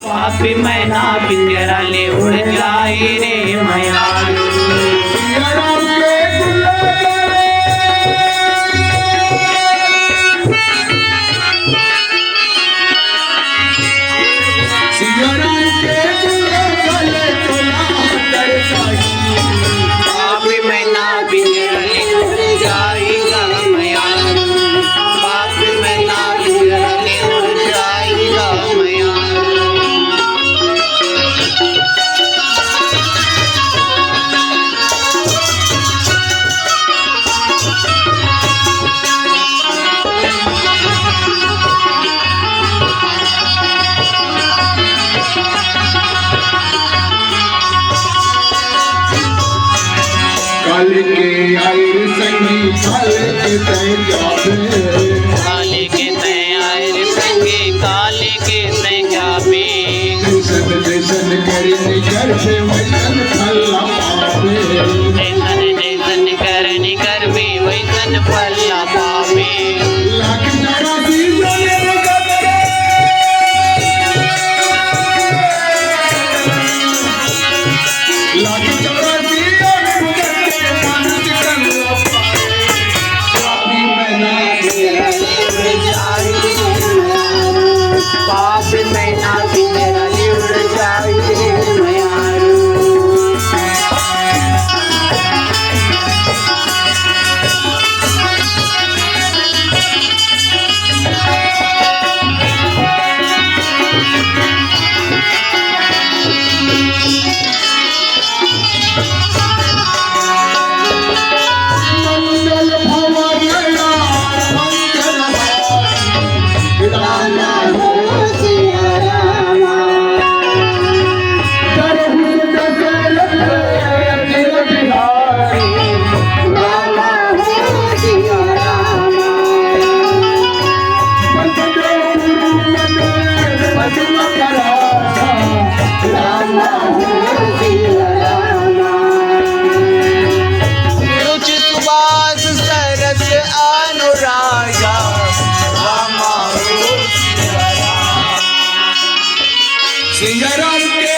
पापी मैना पिंजरा ले उड़ जाए रे मयारू। पापी मैना पिंजरा ले उड़ जाएगा मयारू। पापी मैना पिंजरा ले उड़ जाएगा मयारू। काले के आए संगी काले के तय जाबे। काले के तय आए संगी काले के तय जाबे। जैसन जैसन करनी कर पे वैसन फल पावे। जैसन जैसन करनी कर भी वैसन फल पावे। लाख चौरासी जने कदरे। लाख चौरासी पापी मैना पिंजरा ले उड़ जाए रे मयारू। मंगल भवन मंगल रामा हो सिया रामा। करहु दशरथ अनिल बिहारी रामा हो सिया रामा। पद्म करासा रामा हो सिया रामा। रुचि सुबास सरस अनुरागा रामा हो सिया रामा। सिया राम के